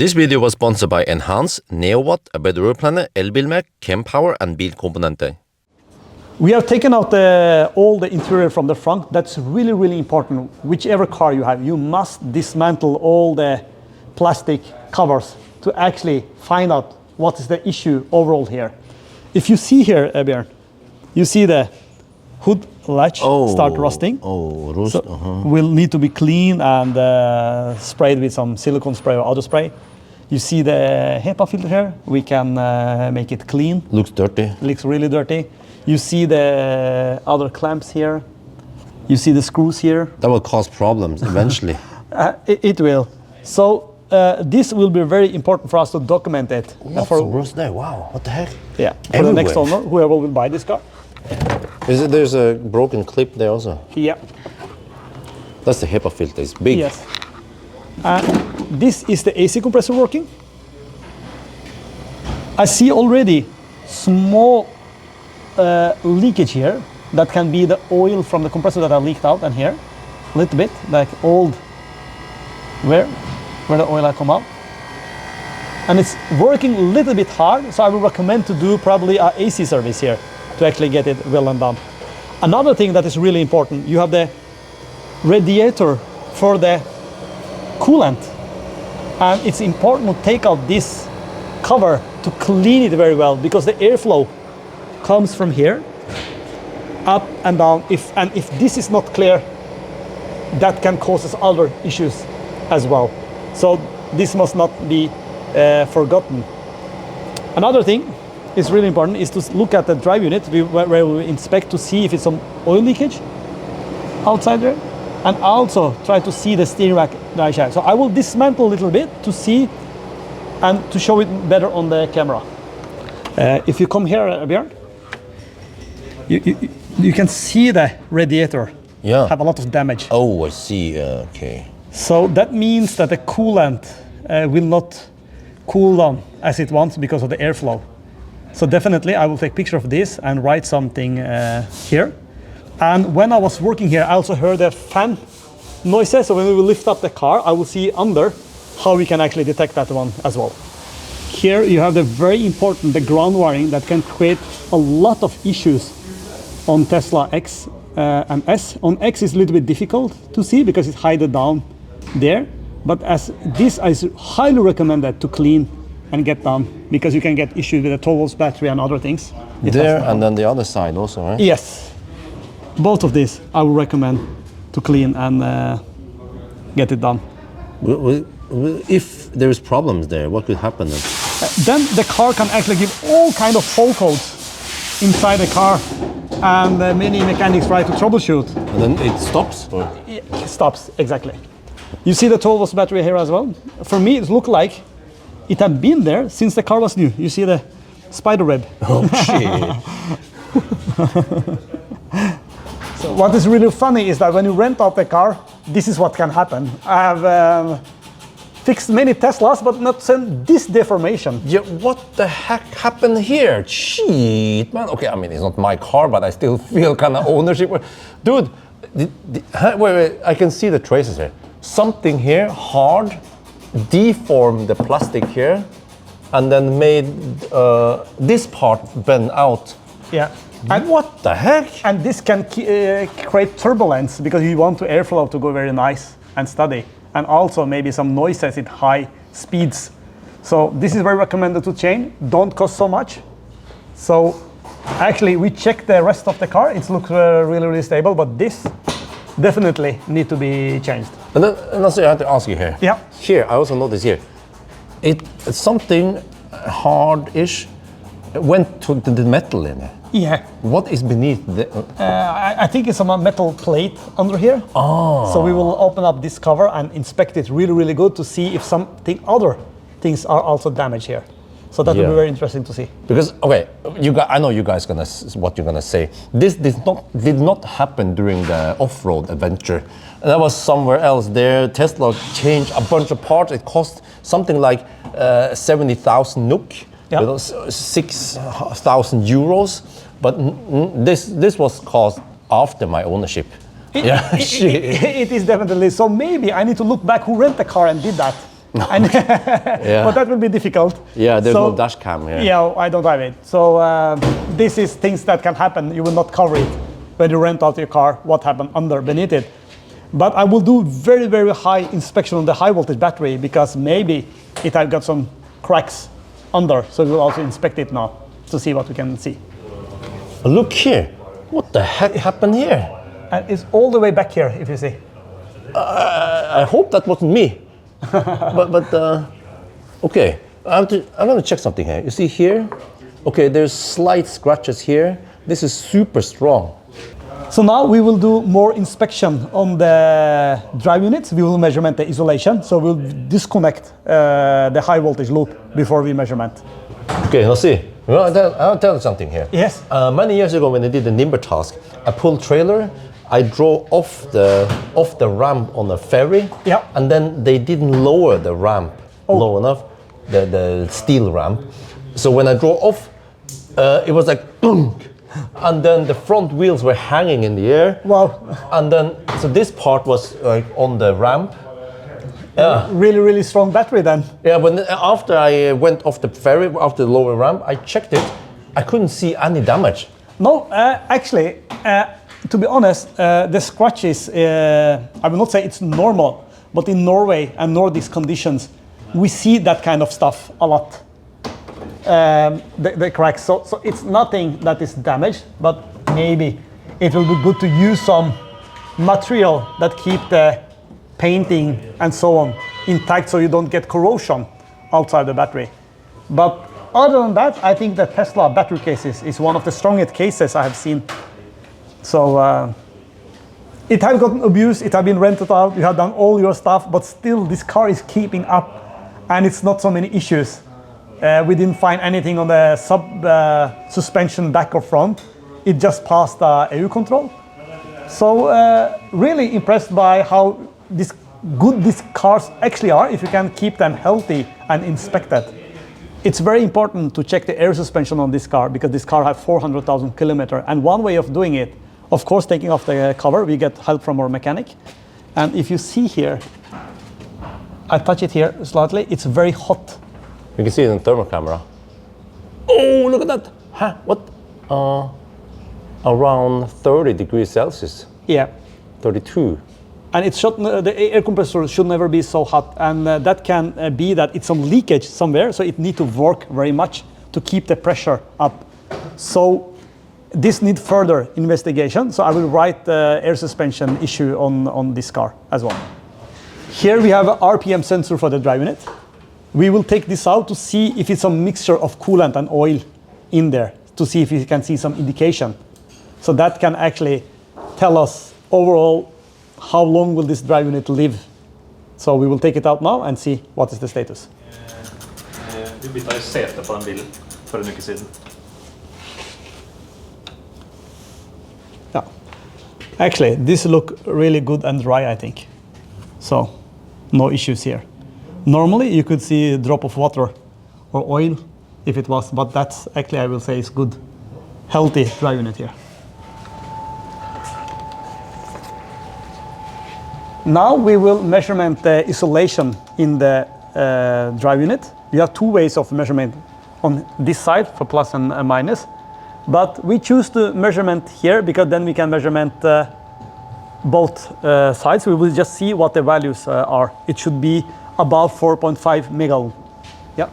This video was sponsored by Enhance, NeoWatt, A Better Road Planner, Elbilmek, Kempower and Bilkomponenter. We have taken out all the interior from the front. That's really, really important. Whichever car you have, you must dismantle all the plastic covers to actually find out what is the issue overall here. If you see here, Bjorn, you see the hood latch start rusting. Rust. So will need to be cleaned and sprayed with some silicone spray or other spray. You see the HEPA filter here. We can make it clean. Looks dirty. Looks really dirty. You see the other clamps here. You see the screws here. That will cause problems eventually. It will. So this will be very important for us to document it. Lots of rust there. Wow, what the heck? Yeah, for the next owner, whoever will buy this car. There's a broken clip there also? Yeah. That's the HEPA filter, it's big. Yes. This is the AC compressor working. I see already small leakage here. That can be the oil from the compressor that are leaked out, and here, a little bit, like old, where the oil had come out. And it's working a little bit hard, so I would recommend to do probably an AC service here to actually get it well and done. Another thing that is really important, you have the radiator for the coolant. And it's important to take out this cover to clean it very well, because the airflow comes from here, up and down. If this is not clear, that can cause us other issues as well. So this must not be forgotten. Another thing is really important is to look at the drive unit where we inspect to see if it's some oil leakage outside there, and also try to see the steering rack drive shaft. So I will dismantle a little bit to see and to show it better on the camera. If you come here, Bjørn, you can see the radiator have a lot of damage. Oh, I see, okay. So that means that the coolant will not cool down as it wants because of the airflow. So definitely I will take a picture of this and write something here. And when I was working here, I also heard the fan noises. So when we will lift up the car, I will see under how we can actually detect that one as well. Here you have the very important, the ground wiring that can create a lot of issues on Tesla X and S. On X is a little bit difficult to see because it's hidden down there. But as this is highly recommended to clean and get done, because you can get issues with the 12-volt battery and other things. There and then the other side also, right? Yes. Both of these I would recommend to clean and get it done. If there is problems there, what could happen then? Then the car can actually give all kind of fault codes inside the car, and many mechanics try to troubleshoot. And then it stops? Or? It stops, exactly. You see the 12-volt battery here as well? For me, it looked like it had been there since the car was new. You see the spider web. Oh, shit. So what is really funny is that when you rent out the car, this is what can happen. I have fixed many Teslas, but not seen this deformation. Yeah, what the heck happened here? Shit, man. Okay, I mean, it's not my car, but I still feel kind of ownership. Dude, wait, I can see the traces here. Something here, hard, deformed the plastic here, and then made this part bend out. Yeah. And what the heck? And this can create turbulence because you want the airflow to go very nice and steady, and also maybe some noises at high speeds. So this is very recommended to change. Don't cost so much. So actually we checked the rest of the car. It looks really, really stable, but this definitely need to be changed. And then also I have to ask you here. Yeah. Here, I also noticed here, it's something hard-ish went to the metal in it. Yeah. What is beneath the... I think it's a metal plate under here. Oh. So we will open up this cover and inspect it really, really good to see if other things are also damaged here. So that will be very interesting to see. Because, okay, I know you guys what you're gonna say. This did not happen during the off-road adventure. That was somewhere else. There, Tesla changed a bunch of parts. It cost something like 70,000 NOK, 6,000 euros. But this was caused after my ownership. It is definitely. So maybe I need to look back who rented the car and did that. And but that will be difficult. Yeah, there's no dash cam here. Yeah, I don't have it. So this is things that can happen. You will not cover it when you rent out your car, what happened beneath it. But I will do very, very high inspection on the high voltage battery because maybe it has got some cracks under. So we'll also inspect it now to see what we can see. Look here. What the heck happened here? And it's all the way back here, if you see. I hope that wasn't me. but okay. I'm going to check something here. You see here? Okay, there's slight scratches here. This is super strong. So now we will do more inspection on the drive units. We will measurement the isolation. So we'll disconnect the high voltage loop before we measurement. Okay, let's see. I'll tell you something here. Yes. Many years ago when I did the Nimber task, I pulled trailer, I drove off the ramp on a ferry, yeah. And then they didn't lower the ramp low enough, the steel ramp. So when I drove off, it was like boom, and then the front wheels were hanging in the air. Wow. And then, so this part was like on the ramp. Yeah. Really, really strong battery then. Yeah, but after I went off the ferry, after the lower ramp, I checked it. I couldn't see any damage. No, actually, to be honest, the scratches, I will not say it's normal, but in Norway and Nordic conditions, we see that kind of stuff a lot. The cracks. So it's nothing that is damaged, but maybe it will be good to use some material that keep the painting and so on intact so you don't get corrosion outside the battery. But other than that, I think the Tesla battery cases is one of the strongest cases I have seen. So it has gotten abused, it has been rented out, you have done all your stuff, but still this car is keeping up and it's not so many issues. We didn't find anything on the suspension back or front. It just passed EU control. So really impressed by how good these cars actually are if you can keep them healthy and inspected. It's very important to check the air suspension on this car because this car has 400,000 kilometers. And one way of doing it, of course, taking off the cover, we get help from our mechanic. And if you see here, I touch it here slightly, it's very hot. You can see it in the thermal camera. Oh, look at that. Huh? What? Around 30 degrees Celsius. Yeah. 32. And the air compressor should never be so hot. And that can be that it's some leakage somewhere. So it needs to work very much to keep the pressure up. So this needs further investigation. So I will write the air suspension issue on this car as well. Here we have an RPM sensor for the drive unit. We will take this out to see if it's a mixture of coolant and oil in there, to see if we can see some indication. So that can actually tell us overall how long will this drive unit live. So we will take it out now and see what is the status. Vi bytta jo sete på den bilen for en uke siden. Yeah. Actually, this look really good and dry, I think. So no issues here. Normally you could see a drop of water or oil if it was, but that's actually, I will say, is good, healthy drive unit here. Now we will measurement the isolation in the drive unit. You have two ways of measurement on this side for plus and minus, but we choose the measurement here because then we can measurement both sides. We will just see what the values are. It should be above 4.5 megaohm. Yeah.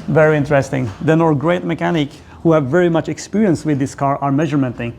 Very interesting. Then our great mechanic who have very much experience with this car are measuring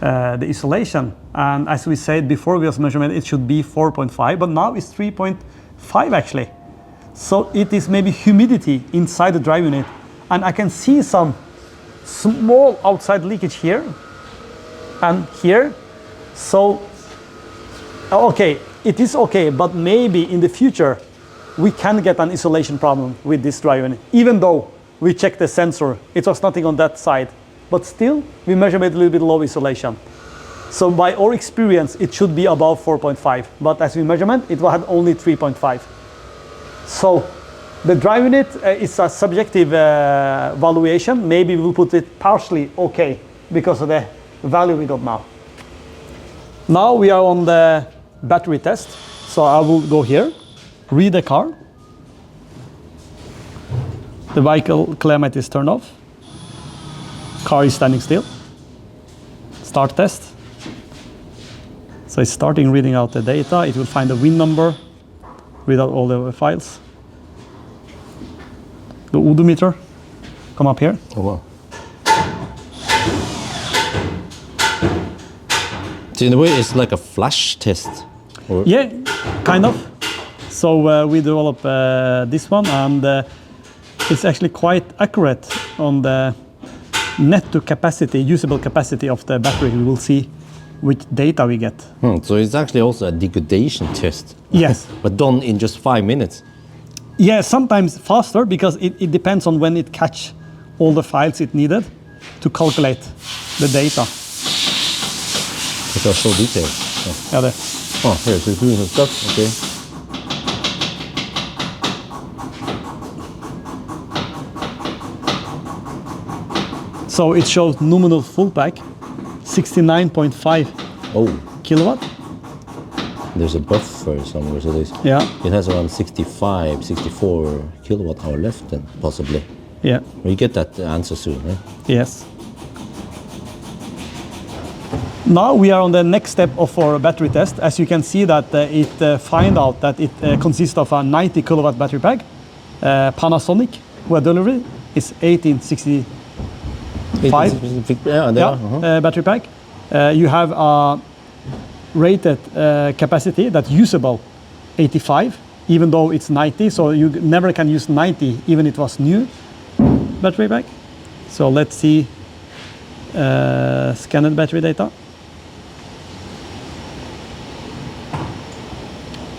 the isolation. And as we said before, we was measurement, it should be 4.5, but now it's 3.5 actually. So it is maybe humidity inside the drive unit. And I can see some small outside leakage here and here. So, okay, it is okay, but maybe in the future we can get an isolation problem with this drive unit, even though we checked the sensor, it was nothing on that side, but still we measured a little bit low isolation. So by our experience, it should be above 4.5, but as we measurement, it had only 3.5. So the drive unit is a subjective valuation. Maybe we'll put it partially okay because of the value we got now. Now we are on the battery test. So I will go here, read the car. The vehicle climate is turned off. Car is standing still. Start test. So it's starting reading out the data. It will find the VIN number, read out all the files. The odometer, come up here. Oh wow. So in a way, it's like a flash test. Or Yeah, kind of. So we develop this one, and it's actually quite accurate on the net to capacity, usable capacity of the battery. We will see which data we get. So it's actually also a degradation test. Yes. But done in just 5 minutes. Yeah, sometimes faster because it depends on when it catch all the files it needed to calculate the data. Because they're so detailed. Yeah, there. Oh, here, so it's doing some stuff. Okay. So it shows nominal full pack, 69.5 Oh, kilowatt. there's a buffer somewhere, so this. Yeah, It has around 65, 64 kilowatt hour left then, possibly. yeah, We get that answer soon, right? yes. Now we are on the next step of our battery test. As you can see that it find out that it consists of a 90 kilowatt battery pack. Panasonic, where delivery is 1865 Yeah, there. Uh-huh. battery pack. You have a rated capacity that's usable 85, even though it's 90. So you never can use 90, even it was new battery pack. So let's see scanned battery data.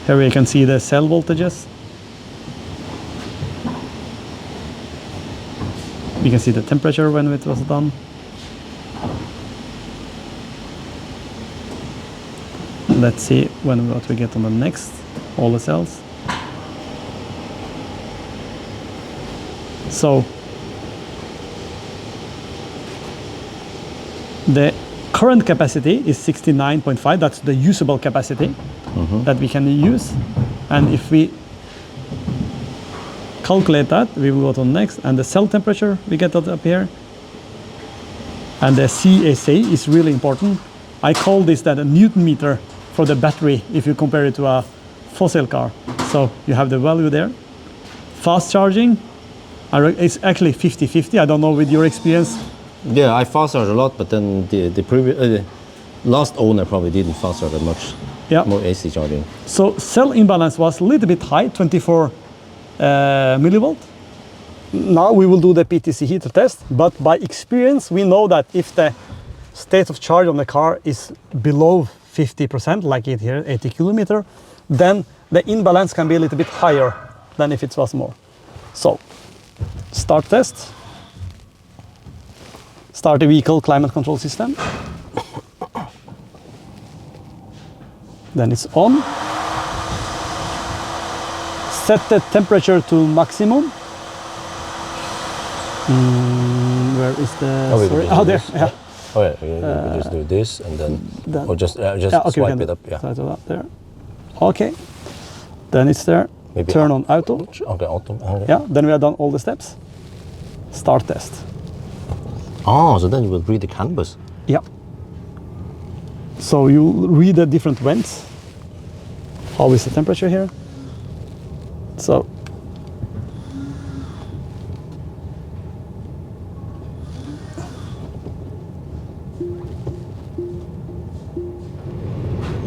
Here we can see the cell voltages. We can see the temperature when it was done. Let's see what we get on the next, all the cells. So the current capacity is 69.5. That's the usable capacity that we can use. And if we calculate that, we will go to next. And the cell temperature, we get that up here. And the CSA is really important. I call this that a Newton meter for the battery if you compare it to a fossil car. So you have the value there. Fast charging, it's actually 50-50. I don't know with your experience. Yeah, I fast charge a lot, but then the previous last owner probably didn't fast charge that much. Yeah. More AC charging. So cell imbalance was a little bit high, 24 millivolt. Now we will do the PTC heater test, but by experience we know that if the state of charge on the car is below 50%, like it here, 80 kilometer, then the imbalance can be a little bit higher than if it was more. So, start test. Start the vehicle climate control system. Then it's on. Set the temperature to maximum. Where is the? Sorry. Oh, there. Yeah. Oh yeah, we just do this and then or just yeah, okay, swipe it up. Yeah. Start it up there. Okay. Then it's there. Maybe turn on auto. Okay, auto. Okay. Yeah. Then we have done all the steps. Start test. Oh, so then you will read the canvas. Yeah. So you read the different vents. How is the temperature here? So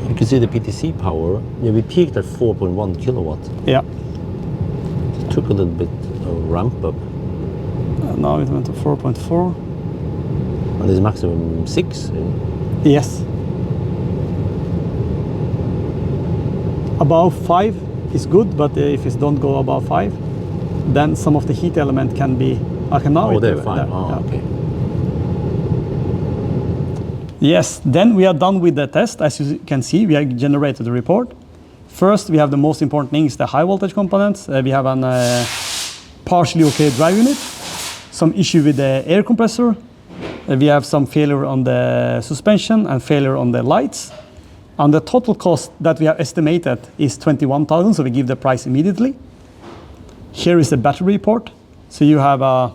you can see the PTC power. Yeah, we peaked at 4.1 kilowatt. yeah. It took a little bit of ramp up. Now it went to 4.4. And this maximum 6. Yes. Above 5 is good, but if it don't go above 5, then some of the heat element can be. Okay, now Oh, they're 5. Oh, yeah. okay. Yes, then we are done with the test. As you can see, we have generated a report. First, we have the most important thing is the high voltage components. We have an partially okay drive unit, some issue with the air compressor. We have some failure on the suspension and failure on the lights. And the total cost that we have estimated is 21,000, so we give the price immediately. Here is the battery report. So you have a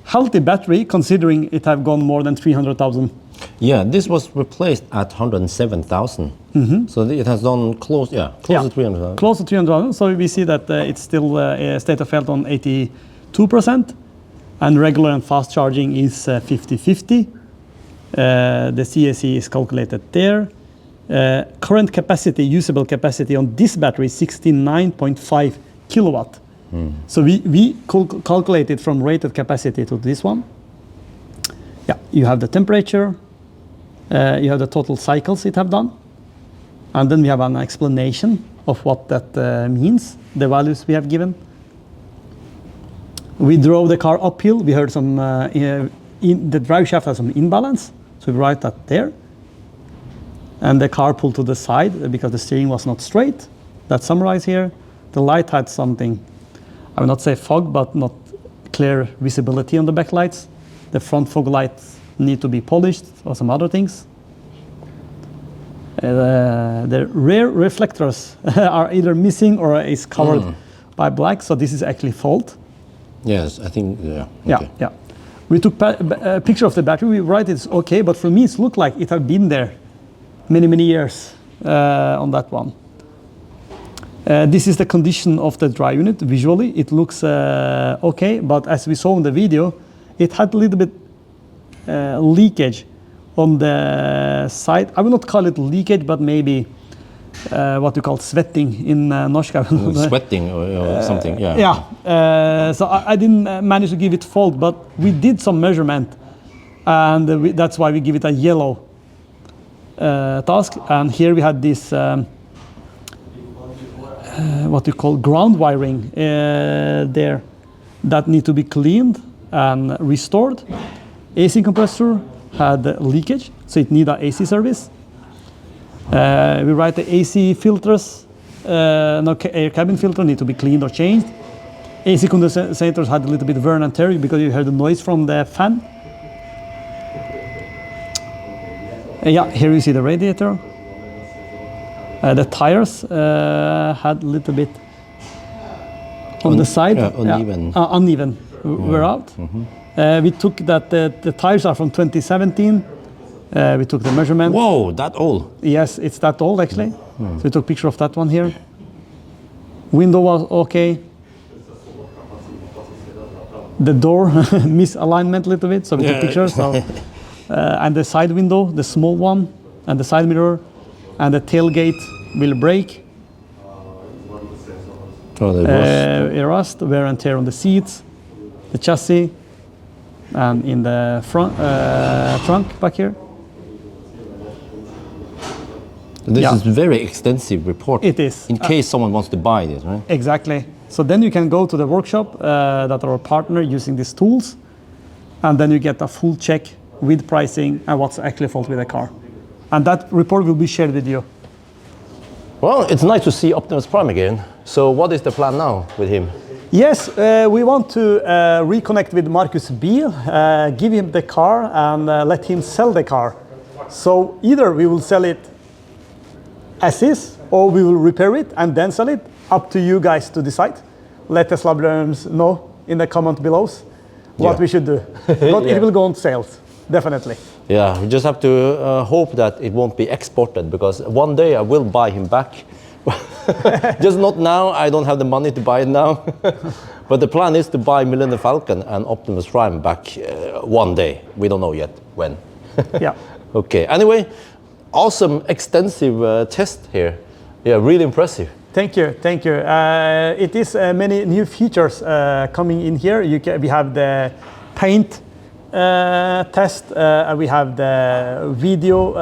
healthy battery considering it have gone more than 300,000. Yeah, this was replaced at 107,000. So it has done close to 300,000. Close to 300,000. So we see that it's still state of health on 82%, and regular and fast charging is 50-50. The CAC is calculated there. Current capacity, usable capacity on this battery is 69.5 kilowatt. So we calculated from rated capacity to this one. Yeah, you have the temperature, you have the total cycles it have done, and then we have an explanation of what that means, the values we have given. We drove the car uphill. We heard some, the drive shaft has some imbalance, so we write that there. And the car pulled to the side because the steering was not straight. That's summarized here. The light had something, I will not say fog, but not clear visibility on the backlights. The front fog lights need to be polished or some other things. The rear reflectors are either missing or is covered by black, so this is actually fault. Yes, I think, yeah. Okay. Yeah. We took a picture of the battery. We write it's okay, but for me it looked like it had been there many years on that one. This is the condition of the drive unit. Visually, it looks okay, but as we saw in the video, it had a little bit leakage on the side. I will not call it leakage, but maybe what you call sweating in norsk. Sweating or something, yeah. Yeah, so I didn't manage to give it fault, but we did some measurement, and that's why we give it a yellow task. And here we had this what you call ground wiring there that need to be cleaned and restored. AC compressor had leakage, so it need an AC service. We write the AC filters, air cabin filter need to be cleaned or changed. AC condensators had a little bit wear and tear because you heard the noise from the fan. Yeah, here you see the radiator. The tires had a little bit on the side. Uneven. Yeah, uneven wear out. We took that the tires are from 2017. We took the measurement. Whoa, that old? Yes, it's that old actually. So we took a picture of that one here. Window was okay. The door misalignment a little bit, so we took pictures. So, and the side window, the small one, and the side mirror, and the tailgate will break. Rust, wear and tear on the seats, the chassis, and in the front trunk back here. This is very extensive report. It is. In case someone wants to buy this, right? Exactly. So then you can go to the workshop that are a partner using these tools, and then you get a full check with pricing and what's actually fault with the car. And that report will be shared with you. Well, it's nice to see Optimus Prime again. So what is the plan now with him? Yes, we want to reconnect with Marcus Biel, give him the car and let him sell the car. So either we will sell it as is, or we will repair it and then sell it. Up to you guys to decide. Let Teslabjorns know in the comment below what we should do. But it will go on sales, definitely. Yeah, we just have to hope that it won't be exported, because one day I will buy him back. Just not now, I don't have the money to buy it now. But the plan is to buy Millennium Falcon and Optimus Prime back one day. We don't know yet when. Yeah. Okay, anyway, awesome extensive test here. Yeah, really impressive. Thank you, thank you. It is many new features coming in here. We have the paint test, we have the video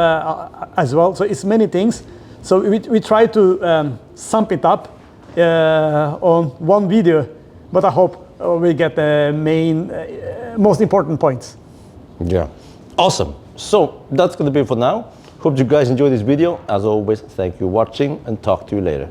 as well. So it's many things. So we try to sum it up on one video, but I hope we get the main, most important points. Yeah, awesome. So that's going to be it for now. Hope you guys enjoyed this video. As always, thank you for watching and talk to you later.